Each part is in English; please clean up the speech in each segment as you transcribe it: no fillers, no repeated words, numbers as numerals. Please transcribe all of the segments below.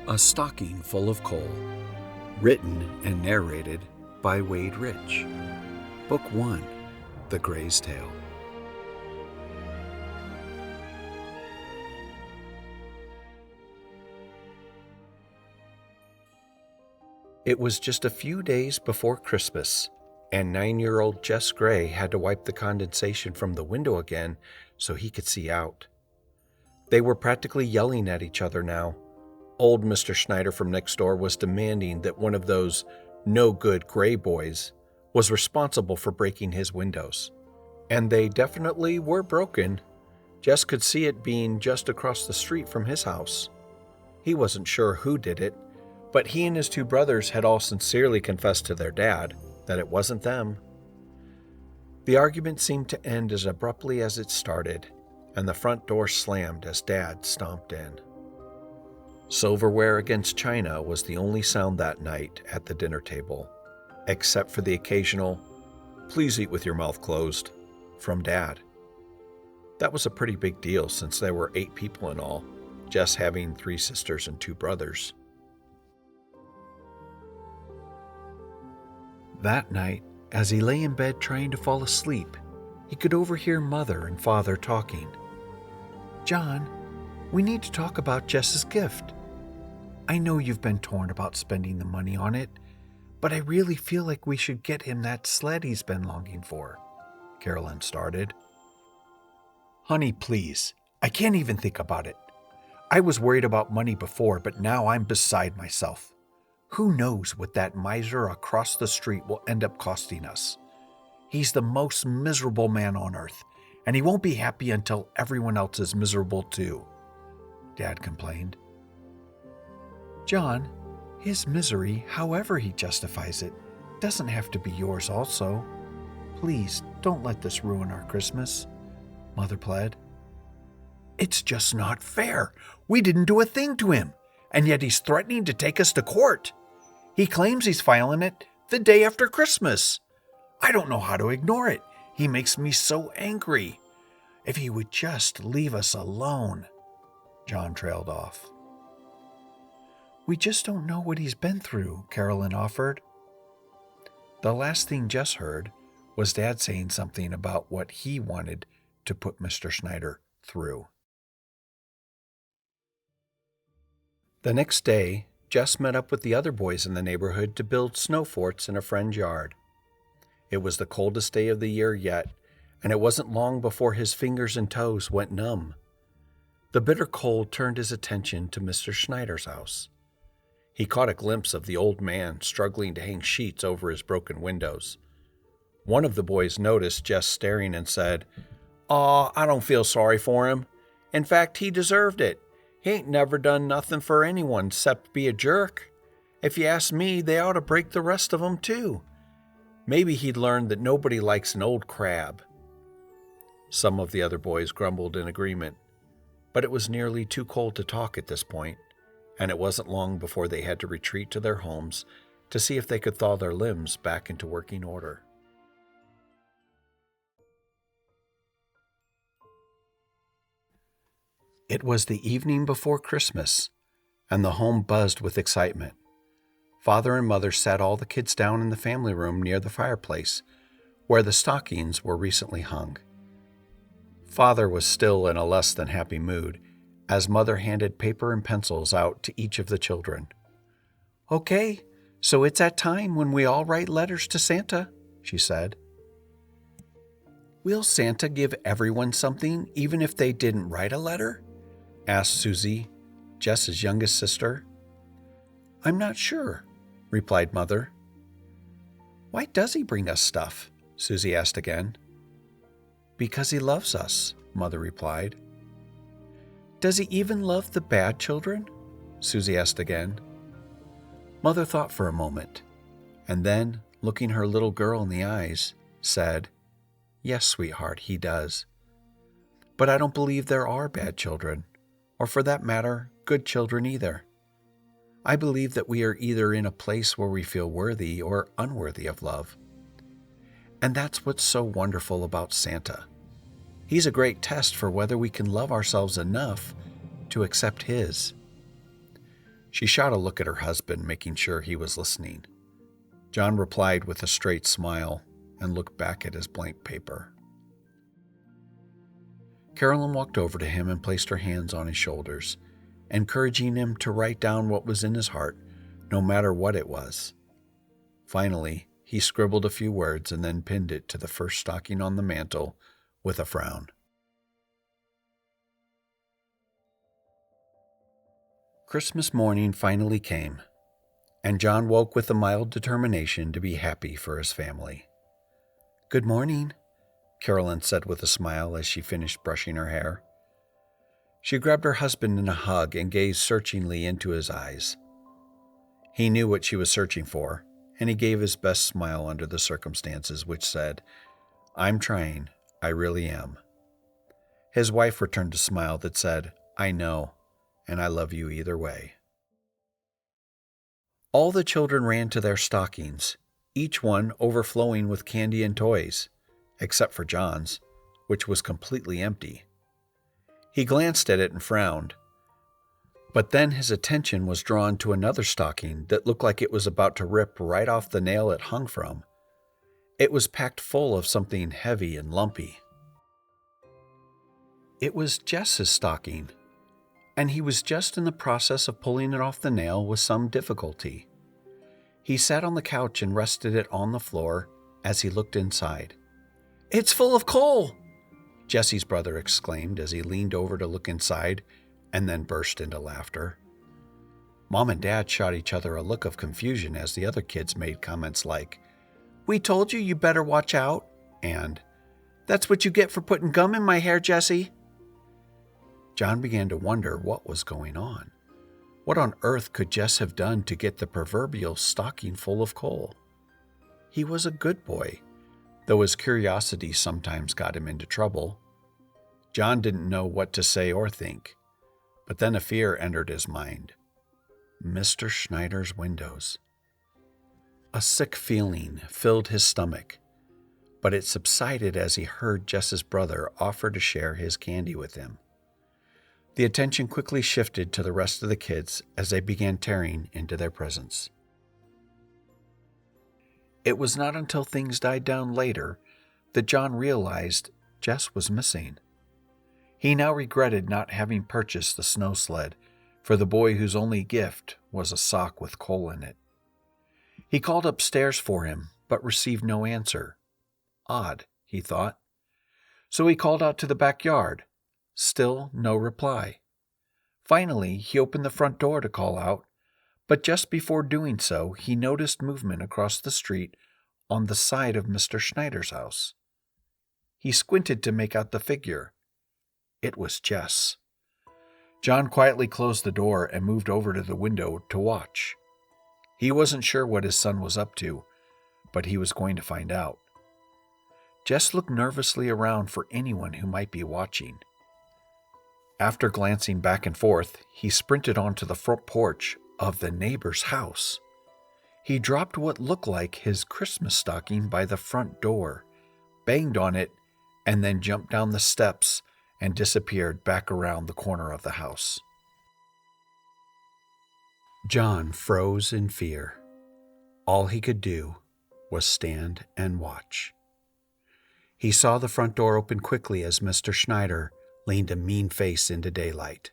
A Stocking Full of Coal. Written and narrated by Wade Rich. Book 1, The Gray's Tale. It was just a few days before Christmas, and 9-year-old Jess Gray had to wipe the condensation from the window again so he could see out. They were practically yelling at each other now. Old Mr. Schneider from next door was demanding that one of those no-good Gray boys was responsible for breaking his windows. And they definitely were broken. Jess could see it being just across the street from his house. He wasn't sure who did it, but he and his two brothers had all sincerely confessed to their dad that it wasn't them. The argument seemed to end as abruptly as it started, and the front door slammed as Dad stomped in. Silverware against china was the only sound that night at the dinner table, except for the occasional, "Please eat with your mouth closed," from Dad. That was a pretty big deal since there were 8 people in all, Jess having 3 sisters and 2 brothers. That night, as he lay in bed trying to fall asleep, he could overhear Mother and Father talking. "John, we need to talk about Jess's gift. I know you've been torn about spending the money on it, but I really feel like we should get him that sled he's been longing for," Carolyn started. "Honey, please. I can't even think about it. I was worried about money before, but now I'm beside myself. Who knows what that miser across the street will end up costing us? He's the most miserable man on earth, and he won't be happy until everyone else is miserable too," Dad complained. "John, his misery, however he justifies it, doesn't have to be yours also. Please don't let this ruin our Christmas," Mother pled. "It's just not fair. We didn't do a thing to him, and yet he's threatening to take us to court. He claims he's filing it the day after Christmas. I don't know how to ignore it. He makes me so angry. If he would just leave us alone," John trailed off. "We just don't know what he's been through," Carolyn offered. The last thing Jess heard was Dad saying something about what he wanted to put Mr. Schneider through. The next day, Jess met up with the other boys in the neighborhood to build snow forts in a friend's yard. It was the coldest day of the year yet, and it wasn't long before his fingers and toes went numb. The bitter cold turned his attention to Mr. Schneider's house. He caught a glimpse of the old man struggling to hang sheets over his broken windows. One of the boys noticed Jess staring and said, "Aw, I don't feel sorry for him. In fact, he deserved it. He ain't never done nothing for anyone 'cept be a jerk. If you ask me, they ought to break the rest of 'em too. Maybe he'd learned that nobody likes an old crab." Some of the other boys grumbled in agreement, but it was nearly too cold to talk at this point, and it wasn't long before they had to retreat to their homes to see if they could thaw their limbs back into working order. It was the evening before Christmas, and the home buzzed with excitement. Father and Mother sat all the kids down in the family room near the fireplace, where the stockings were recently hung. Father was still in a less than happy mood, as Mother handed paper and pencils out to each of the children. "Okay, so it's that time when we all write letters to Santa," she said. "Will Santa give everyone something, even if they didn't write a letter?" asked Susie, Jess's youngest sister. "I'm not sure," replied Mother. "Why does he bring us stuff?" Susie asked again. "Because he loves us," Mother replied. "Does he even love the bad children?" Susie asked again. Mother thought for a moment, and then, looking her little girl in the eyes, said, "Yes, sweetheart, he does. But I don't believe there are bad children, or for that matter, good children either. I believe that we are either in a place where we feel worthy or unworthy of love. And that's what's so wonderful about Santa. He's a great test for whether we can love ourselves enough to accept his. She shot a look at her husband, making sure he was listening. John replied with a straight smile and looked back at his blank paper. Carolyn walked over to him and placed her hands on his shoulders, encouraging him to write down what was in his heart, no matter what it was. Finally, he scribbled a few words and then pinned it to the first stocking on the mantel with a frown. Christmas morning finally came, and John woke with a mild determination to be happy for his family. "Good morning," Carolyn said with a smile as she finished brushing her hair. She grabbed her husband in a hug and gazed searchingly into his eyes. He knew what she was searching for, and he gave his best smile under the circumstances, which said, "I'm trying, I really am." His wife returned a smile that said, "I know, and I love you either way." All the children ran to their stockings, each one overflowing with candy and toys, except for John's, which was completely empty. He glanced at it and frowned, but then his attention was drawn to another stocking that looked like it was about to rip right off the nail it hung from. It was packed full of something heavy and lumpy. It was Jess's stocking, and he was just in the process of pulling it off the nail with some difficulty. He sat on the couch and rested it on the floor as he looked inside. "It's full of coal!" Jesse's brother exclaimed as he leaned over to look inside and then burst into laughter. Mom and Dad shot each other a look of confusion as the other kids made comments like, "We told you you better watch out," and "That's what you get for putting gum in my hair, Jesse." John began to wonder what was going on. What on earth could Jess have done to get the proverbial stocking full of coal? He was a good boy, though his curiosity sometimes got him into trouble. John didn't know what to say or think, but then a fear entered his mind. Mr. Schneider's windows. A sick feeling filled his stomach, but it subsided as he heard Jess's brother offer to share his candy with him. The attention quickly shifted to the rest of the kids as they began tearing into their presents. It was not until things died down later that John realized Jess was missing. He now regretted not having purchased the snow sled for the boy whose only gift was a sock with coal in it. He called upstairs for him, but received no answer. Odd, he thought. So he called out to the backyard. Still no reply. Finally, he opened the front door to call out, but just before doing so, he noticed movement across the street on the side of Mr. Schneider's house. He squinted to make out the figure. It was Jess. John quietly closed the door and moved over to the window to watch. He wasn't sure what his son was up to, but he was going to find out. Jess looked nervously around for anyone who might be watching. After glancing back and forth, he sprinted onto the front porch of the neighbor's house. He dropped what looked like his Christmas stocking by the front door, banged on it, and then jumped down the steps and disappeared back around the corner of the house. John froze in fear. All he could do was stand and watch. He saw the front door open quickly as Mr. Schneider leaned a mean face into daylight.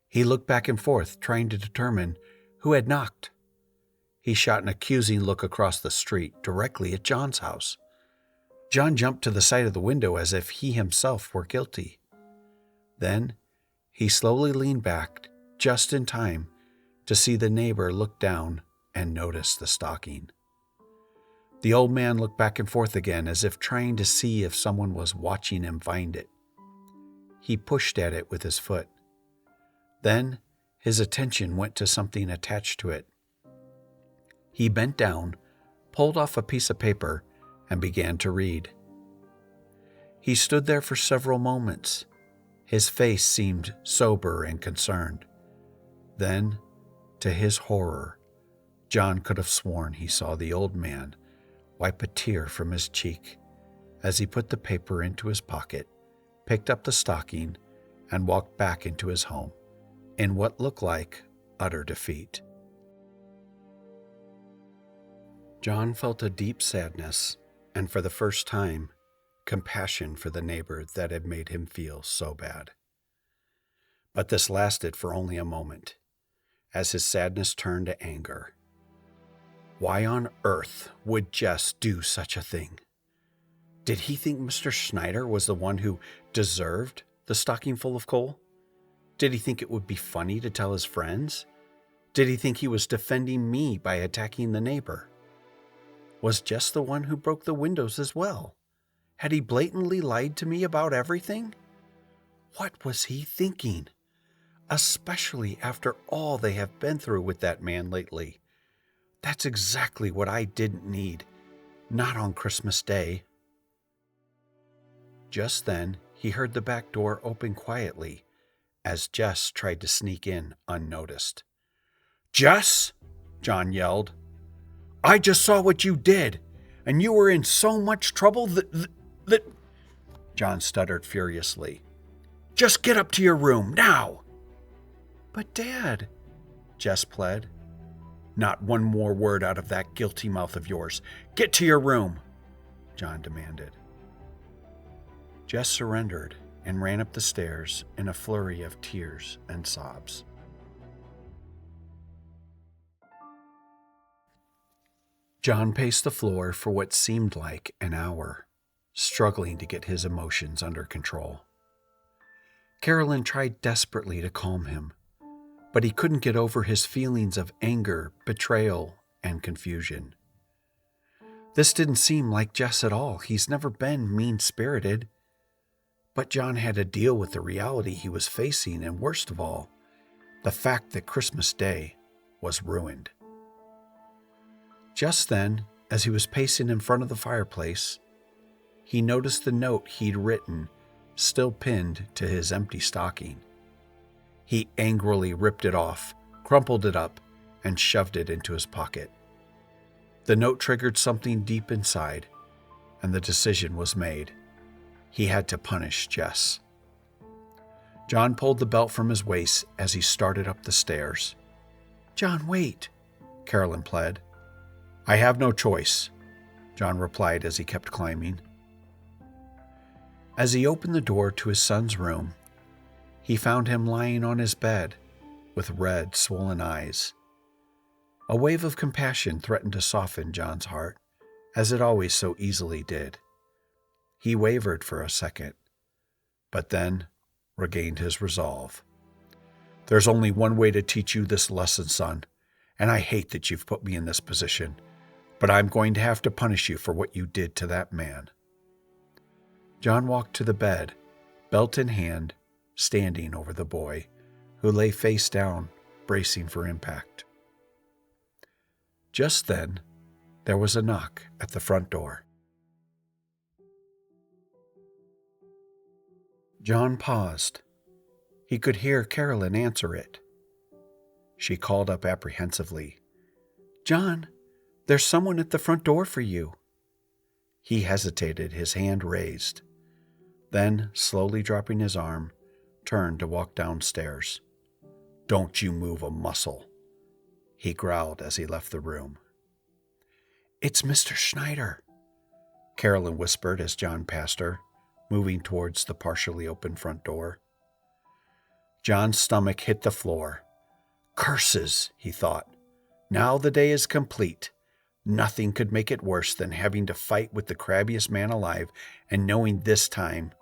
He looked back and forth, trying to determine who had knocked. He shot an accusing look across the street, directly at John's house. John jumped to the side of the window as if he himself were guilty. Then he slowly leaned back, just in time to see the neighbor look down and notice the stocking. The old man looked back and forth again as if trying to see if someone was watching him find it. He pushed at it with his foot. Then his attention went to something attached to it. He bent down, pulled off a piece of paper, and began to read. He stood there for several moments. His face seemed sober and concerned. Then, to his horror, John could have sworn he saw the old man wipe a tear from his cheek as he put the paper into his pocket, picked up the stocking, and walked back into his home in what looked like utter defeat. John felt a deep sadness, and for the first time, compassion for the neighbor that had made him feel so bad. But this lasted for only a moment, as his sadness turned to anger. Why on earth would Jess do such a thing? Did he think Mr. Schneider was the one who deserved the stocking full of coal? Did he think it would be funny to tell his friends? Did he think he was defending me by attacking the neighbor? Was Jess the one who broke the windows as well? Had he blatantly lied to me about everything? What was he thinking? Especially after all they have been through with that man lately. That's exactly what I didn't need. Not on Christmas Day. Just then, he heard the back door open quietly as Jess tried to sneak in unnoticed. "Jess!" John yelled. "I just saw what you did, and you were in so much trouble that... John stuttered furiously. "Just get up to your room, now!" "But Dad," Jess pled. "Not one more word out of that guilty mouth of yours. Get to your room," John demanded. Jess surrendered and ran up the stairs in a flurry of tears and sobs. John paced the floor for what seemed like an hour, struggling to get his emotions under control. Carolyn tried desperately to calm him, but he couldn't get over his feelings of anger, betrayal, and confusion. This didn't seem like Jess at all. He's never been mean-spirited. But John had to deal with the reality he was facing, and worst of all, the fact that Christmas Day was ruined. Just then, as he was pacing in front of the fireplace, he noticed the note he'd written still pinned to his empty stocking. He angrily ripped it off, crumpled it up, and shoved it into his pocket. The note triggered something deep inside, and the decision was made. He had to punish Jess. John pulled the belt from his waist as he started up the stairs. "John, wait," Carolyn pled. "I have no choice," John replied as he kept climbing. As he opened the door to his son's room, he found him lying on his bed with red, swollen eyes. A wave of compassion threatened to soften John's heart, as it always so easily did. He wavered for a second, but then regained his resolve. "There's only one way to teach you this lesson, son, and I hate that you've put me in this position, but I'm going to have to punish you for what you did to that man." John walked to the bed, belt in hand, standing over the boy, who lay face down, bracing for impact. Just then, there was a knock at the front door. John paused. He could hear Carolyn answer it. She called up apprehensively, "John, there's someone at the front door for you." He hesitated, his hand raised. Then, slowly dropping his arm, turned to walk downstairs. "Don't you move a muscle," he growled as he left the room. "It's Mr. Schneider," Carolyn whispered as John passed her, moving towards the partially open front door. John's stomach hit the floor. Curses, he thought. Now the day is complete. Nothing could make it worse than having to fight with the crabbiest man alive and knowing this time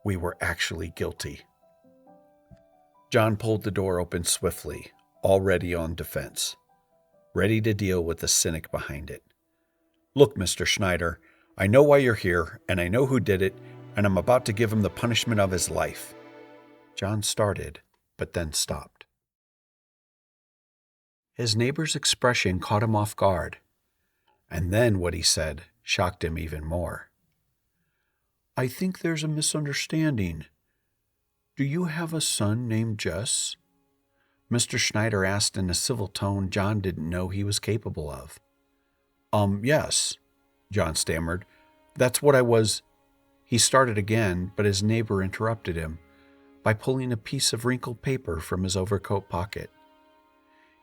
we were actually guilty. John pulled the door open swiftly, already on defense, ready to deal with the cynic behind it. "Look, Mr. Schneider, I know why you're here, and I know who did it, and I'm about to give him the punishment of his life." John started, but then stopped. His neighbor's expression caught him off guard, and then what he said shocked him even more. "I think there's a misunderstanding. Do you have a son named Jess?" Mr. Schneider asked in a civil tone John didn't know he was capable of. Yes," John stammered. "That's what I was—" He started again, but his neighbor interrupted him by pulling a piece of wrinkled paper from his overcoat pocket.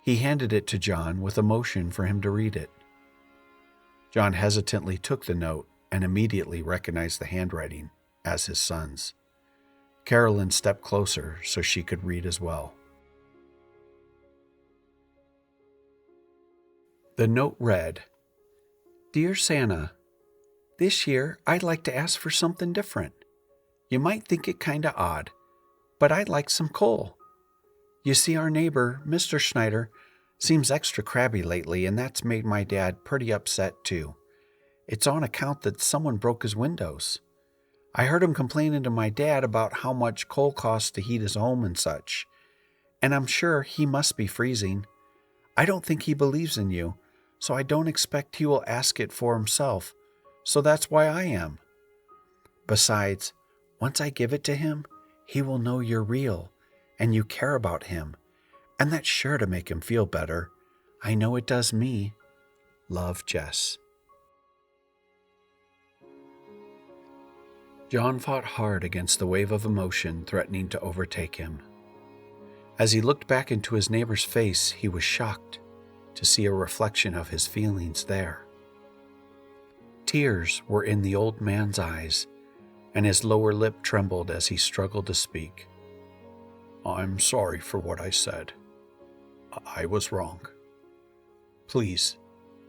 He handed it to John with a motion for him to read it. John hesitantly took the note and immediately recognized the handwriting as his son's. Carolyn stepped closer so she could read as well. The note read, "Dear Santa, this year I'd like to ask for something different. You might think it kinda odd, but I'd like some coal. You see, our neighbor, Mr. Schneider, seems extra crabby lately, and that's made my dad pretty upset too. It's on account that someone broke his windows. I heard him complaining to my dad about how much coal costs to heat his home and such, and I'm sure he must be freezing. I don't think he believes in you, so I don't expect he will ask it for himself, so that's why I am. Besides, once I give it to him, he will know you're real and you care about him, and that's sure to make him feel better. I know it does me. Love, Jess." John fought hard against the wave of emotion threatening to overtake him. As he looked back into his neighbor's face, he was shocked to see a reflection of his feelings there. Tears were in the old man's eyes, and his lower lip trembled as he struggled to speak. "I'm sorry for what I said. I was wrong. Please,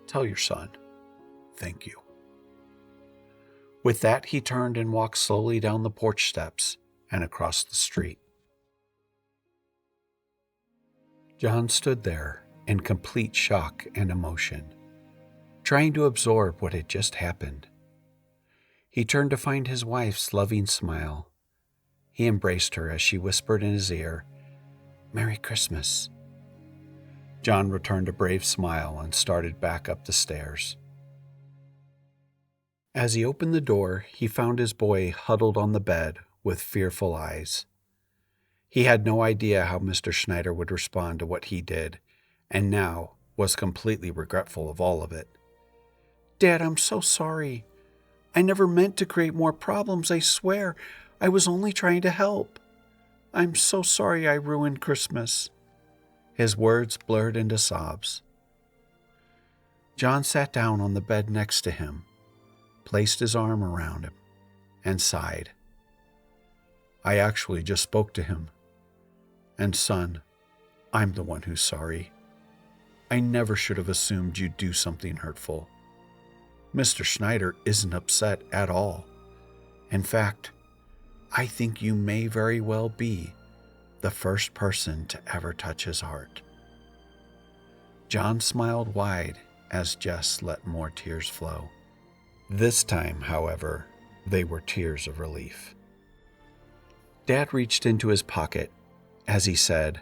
tell your son. Thank you." With that, he turned and walked slowly down the porch steps and across the street. John stood there in complete shock and emotion, trying to absorb what had just happened. He turned to find his wife's loving smile. He embraced her as she whispered in his ear, "Merry Christmas." John returned a brave smile and started back up the stairs. As he opened the door, he found his boy huddled on the bed with fearful eyes. He had no idea how Mr. Schneider would respond to what he did, and now was completely regretful of all of it. "Dad, I'm so sorry. I never meant to create more problems, I swear. I was only trying to help. I'm so sorry I ruined Christmas." His words blurred into sobs. John sat down on the bed next to him, placed his arm around him, and sighed. "I actually just spoke to him. And son, I'm the one who's sorry. I never should have assumed you'd do something hurtful. Mr. Schneider isn't upset at all. In fact, I think you may very well be the first person to ever touch his heart." John smiled wide as Jess let more tears flow. This time, however, they were tears of relief. Dad reached into his pocket as he said,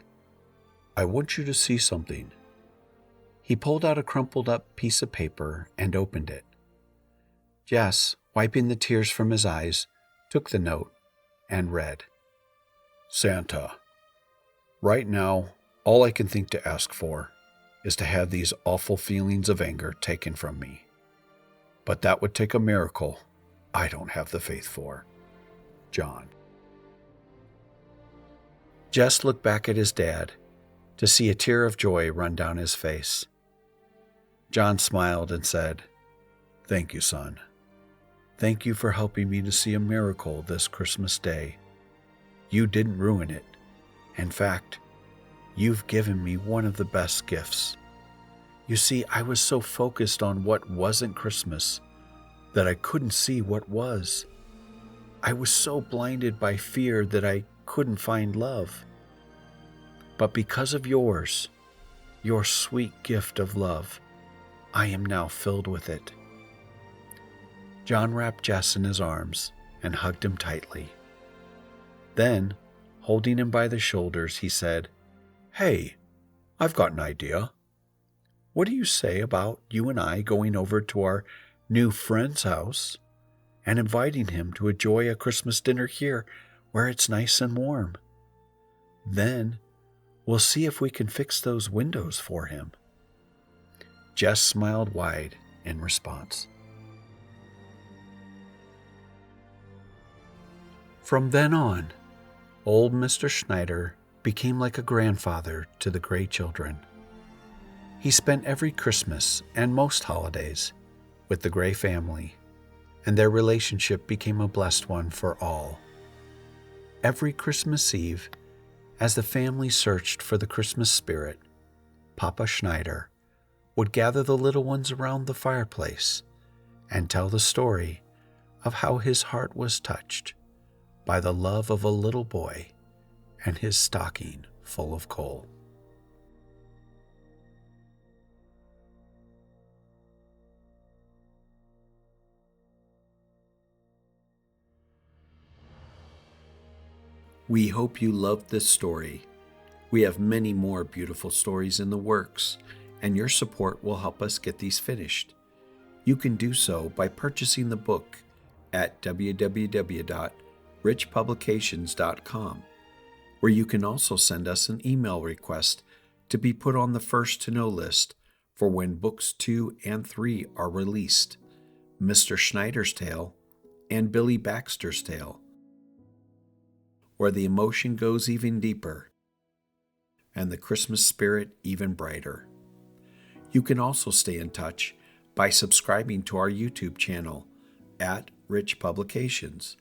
"I want you to see something." He pulled out a crumpled up piece of paper and opened it. Jess, wiping the tears from his eyes, took the note and read, "Santa, right now, all I can think to ask for is to have these awful feelings of anger taken from me. But that would take a miracle I don't have the faith for. John." Jess looked back at his dad to see a tear of joy run down his face. John smiled and said, "Thank you, son. Thank you for helping me to see a miracle this Christmas day. You didn't ruin it. In fact, you've given me one of the best gifts. You see, I was so focused on what wasn't Christmas that I couldn't see what was. I was so blinded by fear that I couldn't find love. But because of yours, your sweet gift of love, I am now filled with it." John wrapped Jess in his arms and hugged him tightly. Then, holding him by the shoulders, he said, "Hey, I've got an idea. What do you say about you and I going over to our new friend's house and inviting him to enjoy a Christmas dinner here where it's nice and warm? Then we'll see if we can fix those windows for him." Jess smiled wide in response. From then on, old Mr. Schneider became like a grandfather to the Gray children. He spent every Christmas and most holidays with the Gray family, and their relationship became a blessed one for all. Every Christmas Eve, as the family searched for the Christmas spirit, Papa Schneider would gather the little ones around the fireplace and tell the story of how his heart was touched by the love of a little boy and his stocking full of coal. We hope you loved this story. We have many more beautiful stories in the works, and your support will help us get these finished. You can do so by purchasing the book at www.richpublications.com, where you can also send us an email request to be put on the first to know list for when books 2 and 3 are released, Mr. Schneider's Tale and Billy Baxter's Tale, where the emotion goes even deeper and the Christmas spirit even brighter. You can also stay in touch by subscribing to our YouTube channel at Rich Publications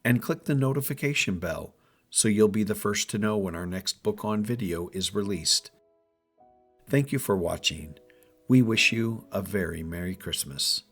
and click the notification bell so you'll be the first to know when our next book on video is released. Thank you for watching. We wish you a very Merry Christmas.